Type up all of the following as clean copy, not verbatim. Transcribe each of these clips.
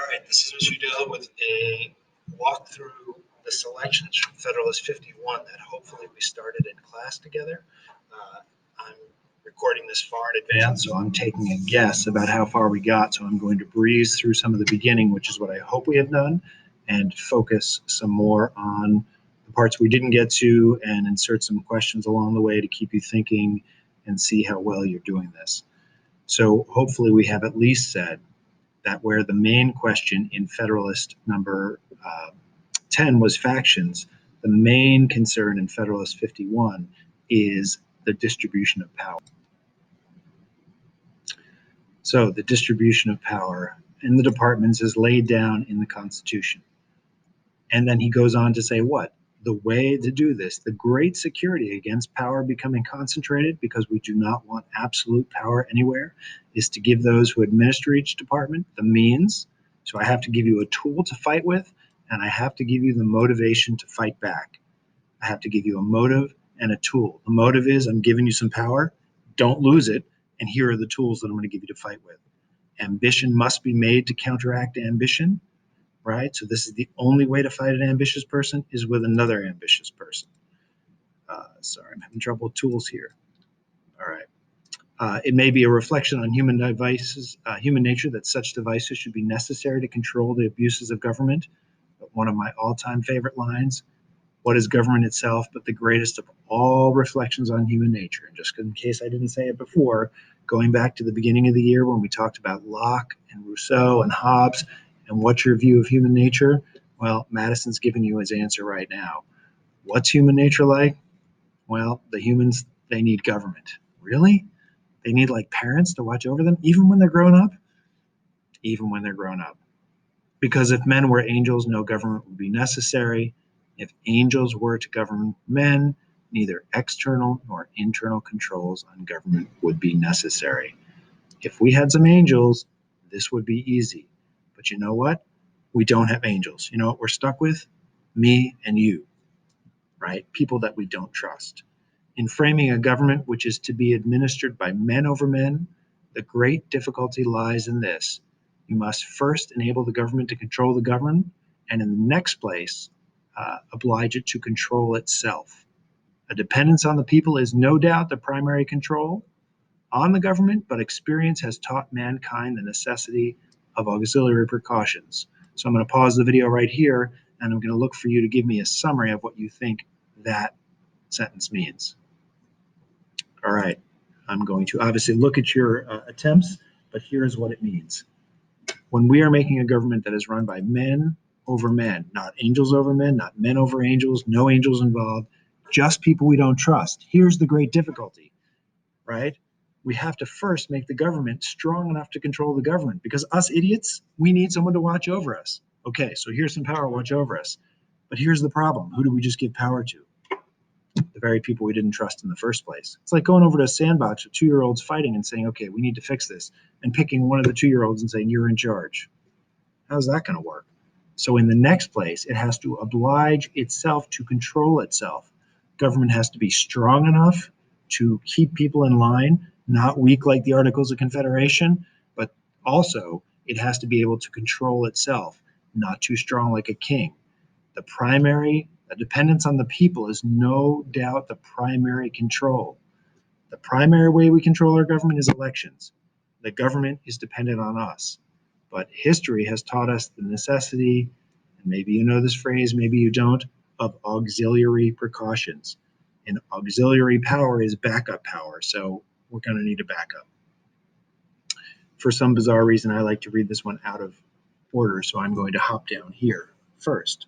right, this is Mr. Dell with a walk through the selections from Federalist 51 that hopefully we started in class together. I'm recording this far in advance, so I'm taking a guess about how far we got. So I'm going to breeze through some of the beginning, which is what I hope we have done, and focus some more on the parts we didn't get to and insert some questions along the way to keep you thinking and see how well you're doing this. So hopefully we have at least said that where the main question in Federalist number 10 was factions, the main concern in Federalist 51 is the distribution of power. So the distribution of power in the departments is laid down in the Constitution. And then he goes on to say what? The way to do this, the great security against power becoming concentrated, because we do not want absolute power anywhere, is to give those who administer each department the means. So I have to give you a tool to fight with, and I have to give you the motivation to fight back. I have to give you a motive and a tool. The motive is I'm giving you some power, don't lose it, and here are the tools that I'm going to give you to fight with. Ambition must be made to counteract ambition. Right? So this is the only way to fight an ambitious person is with another ambitious person. Sorry, I'm having trouble with tools here. All right. It may be a reflection on human nature that such devices should be necessary to control the abuses of government. But one of my all-time favorite lines, what is government itself but the greatest of all reflections on human nature? And just in case I didn't say it before, going back to the beginning of the year when we talked about Locke and Rousseau and Hobbes, and what's your view of human nature? Well, Madison's giving you his answer right now. What's human nature like? Well, the humans, they need government. Really? They need like parents to watch over them, even when they're grown up? Even when they're grown up. Because if men were angels, no government would be necessary. If angels were to govern men, neither external nor internal controls on government would be necessary. If we had some angels, this would be easy. But you know what? We don't have angels. You know what we're stuck with? Me and you, right? People that we don't trust. In framing a government which is to be administered by men over men, the great difficulty lies in this. You must first enable the government to control the governed, and in the next place, oblige it to control itself. A dependence on the people is no doubt the primary control on the government, but experience has taught mankind the necessity of auxiliary precautions. So I'm going to pause the video right here, and I'm going to look for you to give me a summary of what you think that sentence means. All right, I'm going to obviously look at your attempts, but here's what it means. When we are making a government that is run by men over men, not angels over men, not men over angels, no angels involved, just people we don't trust. Here's the great difficulty, right? We have to first make the government strong enough to control the government, because us idiots, we need someone to watch over us. Okay, so here's some power, watch over us. But here's the problem. Who do we just give power to? The very people we didn't trust in the first place. It's like going over to a sandbox with 2-year-olds fighting and saying, okay, we need to fix this, and picking one of the 2-year-olds and saying, you're in charge. How's that going to work? So in the next place, it has to oblige itself to control itself. Government has to be strong enough to keep people in line, not weak like the Articles of Confederation, but also it has to be able to control itself, not too strong like a king. The dependence on the people is no doubt the primary control. The primary way we control our government is elections. The government is dependent on us. But history has taught us the necessity, and maybe you know this phrase, maybe you don't, of auxiliary precautions. And auxiliary power is backup power, so we're going to need a backup. For some bizarre reason, I like to read this one out of order, so I'm going to hop down here first.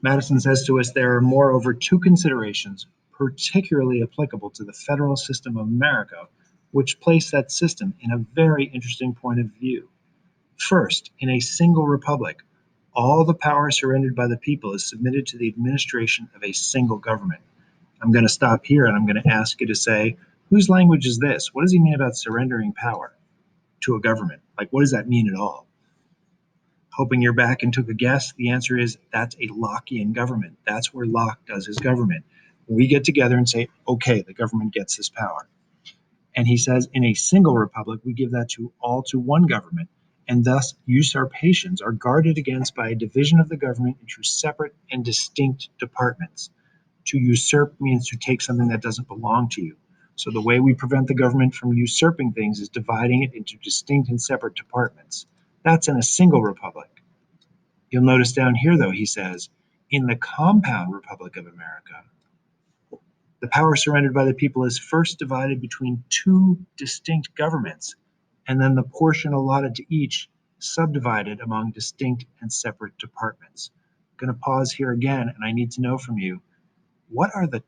Madison says to us, there are moreover two considerations particularly applicable to the federal system of America, which place that system in a very interesting point of view. First, in a single republic, all the power surrendered by the people is submitted to the administration of a single government. I'm going to stop here and I'm going to ask you to say, whose language is this? What does he mean about surrendering power to a government? Like, what does that mean at all? Hoping you're back and took a guess, the answer is that's a Lockean government. That's where Locke does his government. We get together and say, okay, the government gets this power. And he says in a single republic, we give that to one government. and thus usurpations are guarded against by a division of the government into separate and distinct departments. To usurp means to take something that doesn't belong to you. So the way we prevent the government from usurping things is dividing it into distinct and separate departments. That's in a single republic. You'll notice down here, though, he says, in the compound Republic of America, the power surrendered by the people is first divided between two distinct governments, and then the portion allotted to each subdivided among distinct and separate departments. I'm going to pause here again, and I need to know from you, what are the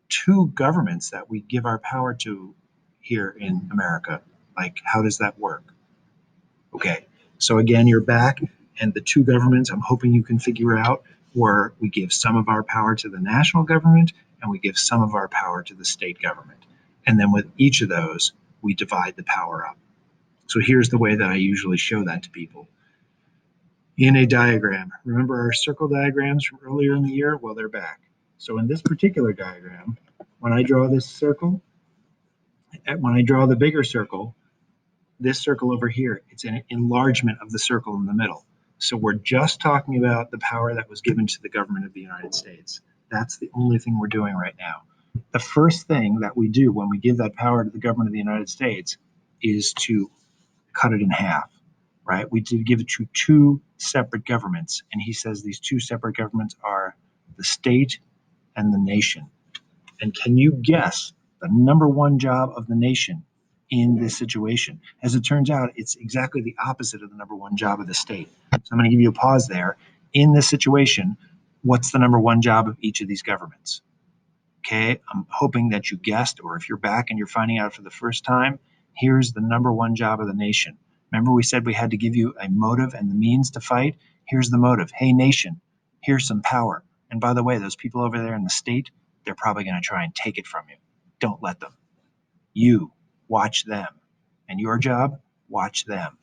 two governments that we give our power to here in America? Like, how does that work? Okay, so again, you're back, and the two governments I'm hoping you can figure out where we give some of our power to the national government and we give some of our power to the state government. And then with each of those, we divide the power up. So here's the way that I usually show that to people. In a diagram, remember our circle diagrams from earlier in the year? Well, they're back. So in this particular diagram, when I draw this circle, when I draw the bigger circle, this circle over here, it's an enlargement of the circle in the middle. So we're just talking about the power that was given to the government of the United States. That's the only thing we're doing right now. The first thing that we do when we give that power to the government of the United States is to cut it in half, right? We did give it to two separate governments. And he says these two separate governments are the state and the nation. And can you guess the number one job of the nation in this situation? As it turns out, it's exactly the opposite of the number one job of the state. So I'm going to give you a pause there. In this situation, what's the number one job of each of these governments? Okay, I'm hoping that you guessed, or if you're back and you're finding out for the first time, here's the number one job of the nation. Remember, we said we had to give you a motive and the means to fight? Here's the motive. Hey, nation, here's some power. And by the way, those people over there in the state, they're probably going to try and take it from you. Don't let them. You watch them. And your job, watch them.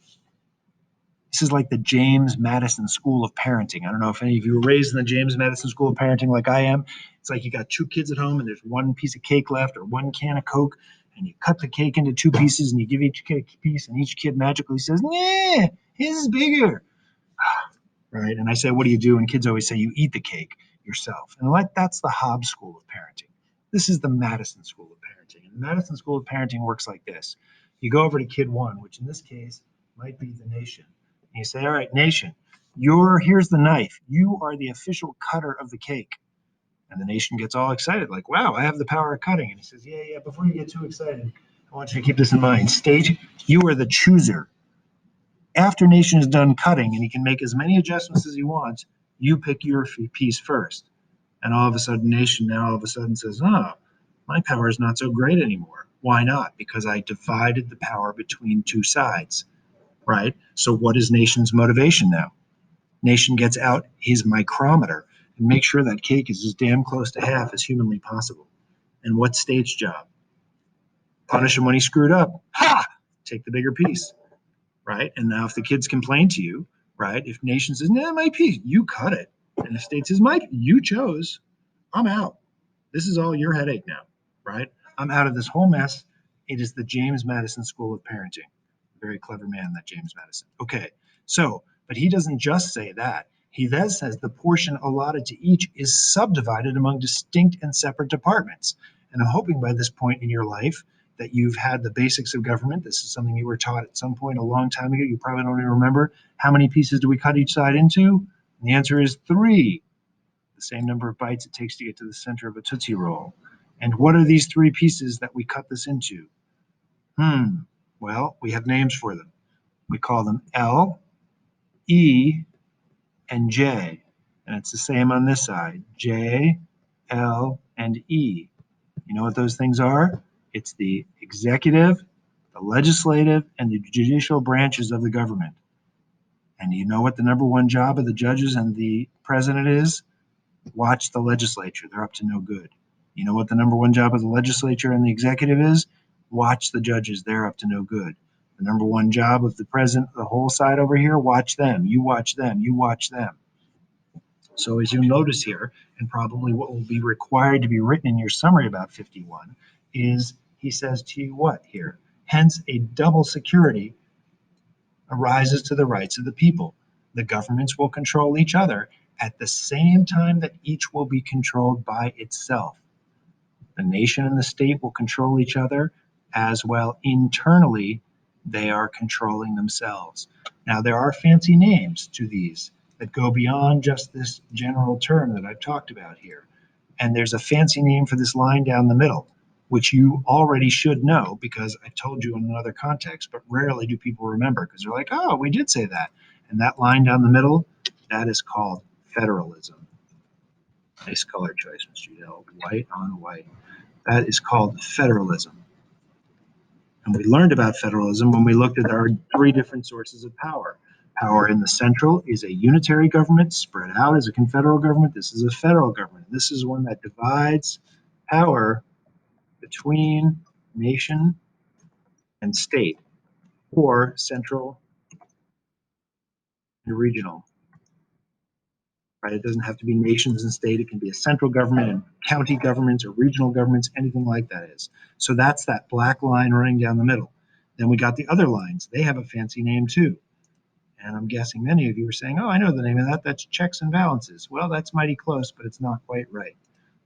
This is like the James Madison School of Parenting. I don't know if any of you were raised in the James Madison School of Parenting like I am. It's like you got two kids at home and there's one piece of cake left or one can of Coke, and you cut the cake into two pieces and you give each kid a piece, and each kid magically says, "Yeah, his is bigger." Right? And I say, what do you do? And kids always say, you eat the cake yourself. And that's the Hobbes School of Parenting. This is the Madison School of Parenting. And the Madison School of Parenting works like this. You go over to kid one, which in this case might be the nation. And you say, all right, nation, here's the knife. You are the official cutter of the cake. And the nation gets all excited, like, wow, I have the power of cutting. And he says, yeah, before you get too excited, I want you to keep this in mind. State, you are the chooser. After nation is done cutting and he can make as many adjustments as he wants, you pick your piece first. And all of a sudden, nation now all of a sudden says, oh, my power is not so great anymore. Why not? Because I divided the power between two sides, right? So what is nation's motivation now? Nation gets out his micrometer and makes sure that cake is as damn close to half as humanly possible. And what's state's job? Punish him when he screwed up. Ha! Take the bigger piece, right? And now if the kids complain to you, right? If nation says, nah, my piece, you cut it. And if state says, Mike, you chose, I'm out. This is all your headache now, right? I'm out of this whole mess. It is the James Madison School of Parenting. Very clever man, that James Madison. Okay, so, but he doesn't just say that. He then says the portion allotted to each is subdivided among distinct and separate departments. And I'm hoping by this point in your life that you've had the basics of government. This is something you were taught at some point a long time ago. You probably don't even remember. How many pieces do we cut each side into? And the answer is 3. The same number of bites it takes to get to the center of a Tootsie Roll. And what are these 3 pieces that we cut this into? Well, we have names for them. We call them L, E, and J. And it's the same on this side, J, L, and E. You know what those things are? It's the executive, the legislative, and the judicial branches of the government. And you know what the number one job of the judges and the president is? Watch the legislature. They're up to no good. You know what the number one job of the legislature and the executive is? Watch the judges. They're up to no good. The number one job of the president, the whole side over here, watch them. You watch them. You watch them. So as you notice here, and probably what will be required to be written in your summary about 51, is he says to you what here? Hence a double security rises to the rights of the people. The governments will control each other at the same time that each will be controlled by itself. The nation and the state will control each other as well. Internally, they are controlling themselves. Now, there are fancy names to these that go beyond just this general term that I've talked about here. And there's a fancy name for this line down the middle, which you already should know because I told you in another context, but rarely do people remember because they're like, oh, we did say that. And that line down the middle, that is called federalism. Nice color choice, Mr. Udell. White on white. That is called federalism. And we learned about federalism when we looked at our three different sources of power. Power in the central is a unitary government, spread out as a confederal government. This is a federal government. This is one that divides power between nation and state, or central and regional. Right? It doesn't have to be nations and state. It can be a central government and county governments or regional governments, anything like that is. So that's that black line running down the middle. Then we got the other lines. They have a fancy name too. And I'm guessing many of you are saying, oh, I know the name of that. That's checks and balances. Well, that's mighty close, but it's not quite right.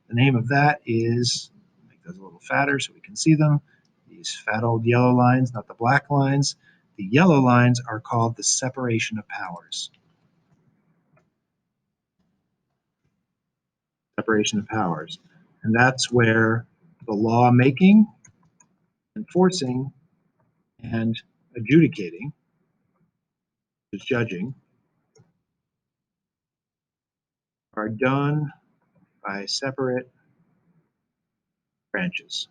The name of that is, make those a little fatter so we can see them. These fat old yellow lines, not the black lines. The yellow lines are called the separation of powers. Separation of powers. And that's where the law making, enforcing, and adjudicating, is judging, are done by separate branches.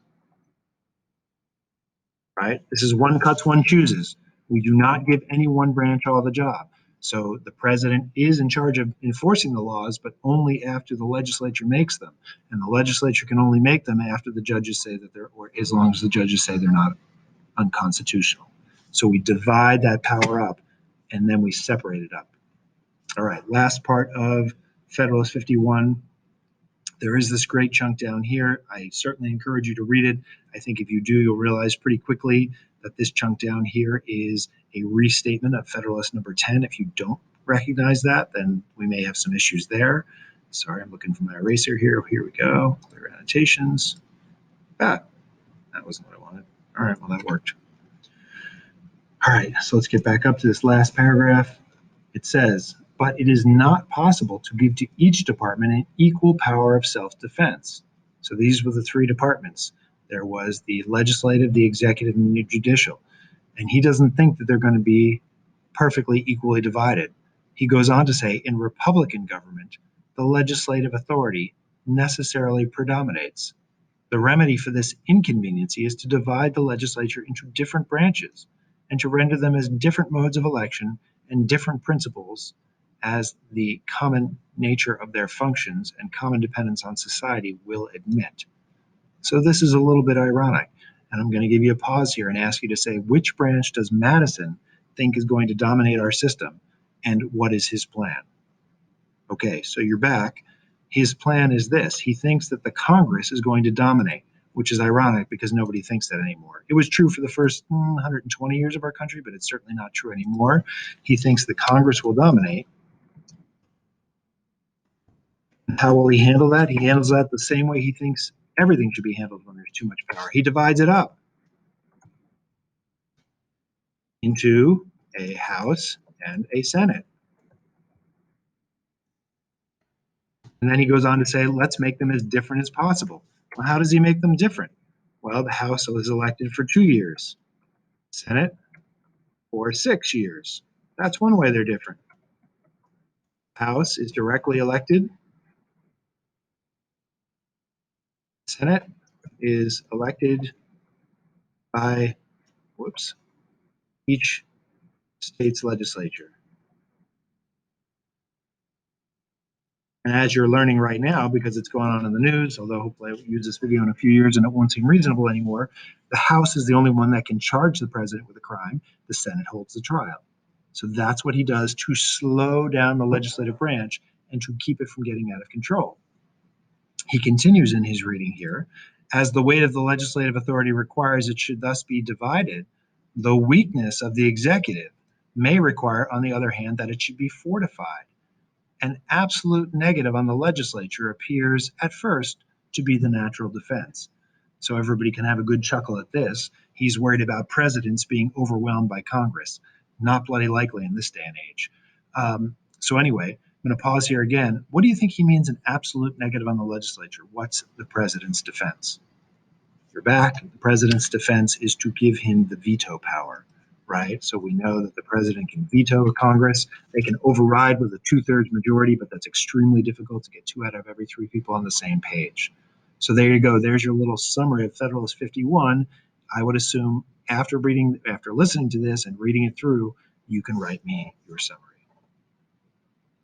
Right? This is one cuts, one chooses. We do not give any one branch all the job. So the president is in charge of enforcing the laws, but only after the legislature makes them. And the legislature can only make them after the judges say that they're, or as long as the judges say they're not unconstitutional. So we divide that power up and then we separate it up. All right, last part of Federalist 51. There is this great chunk down here. I certainly encourage you to read it. I think if you do, you'll realize pretty quickly that this chunk down here is a restatement of Federalist number 10. If you don't recognize that, then we may have some issues there. Sorry, I'm looking for my eraser here. Here we go. Clear annotations. That wasn't what I wanted. All right, well, that worked. All right, so let's get back up to this last paragraph. It says, but it is not possible to give to each department an equal power of self-defense. So these were the three departments. There was the legislative, the executive, and the judicial. And he doesn't think that they're going to be perfectly equally divided. He goes on to say, in Republican government, the legislative authority necessarily predominates. The remedy for this inconveniency is to divide the legislature into different branches and to render them as different modes of election and different principles as the common nature of their functions and common dependence on society will admit. So this is a little bit ironic. And I'm going to give you a pause here and ask you to say, which branch does Madison think is going to dominate our system? And what is his plan? Okay, so you're back. His plan is this. He thinks that the Congress is going to dominate, which is ironic because nobody thinks that anymore. It was true for the first 120 years of our country, but it's certainly not true anymore. He thinks the Congress will dominate. How will he handle that? He handles that the same way he thinks everything should be handled when there's too much power. He divides it up into a House and a Senate. And then he goes on to say, let's make them as different as possible. Well, how does he make them different? Well, the House is elected for 2 years, Senate for 6 years. That's one way they're different. House is directly elected. Senate is elected by, each state's legislature. And as you're learning right now, because it's going on in the news, although hopefully I will use this video in a few years and it won't seem reasonable anymore, the House is the only one that can charge the president with a crime. The Senate holds the trial. So that's what he does to slow down the legislative branch and to keep it from getting out of control. He continues in his reading here, as the weight of the legislative authority requires it should thus be divided, the weakness of the executive may require, on the other hand, that it should be fortified. An absolute negative on the legislature appears at first to be the natural defense. So everybody can have a good chuckle at this. He's worried about presidents being overwhelmed by Congress. Not bloody likely in this day and age. So anyway, I'm going to pause here again. What do you think he means an absolute negative on the legislature? What's the president's defense? You're back. The president's defense is to give him the veto power, right? So we know that the president can veto Congress. They can override with a 2/3 majority, but that's extremely difficult to get two out of every three people on the same page. So there you go. There's your little summary of Federalist 51. I would assume after listening to this and reading it through, you can write me your summary.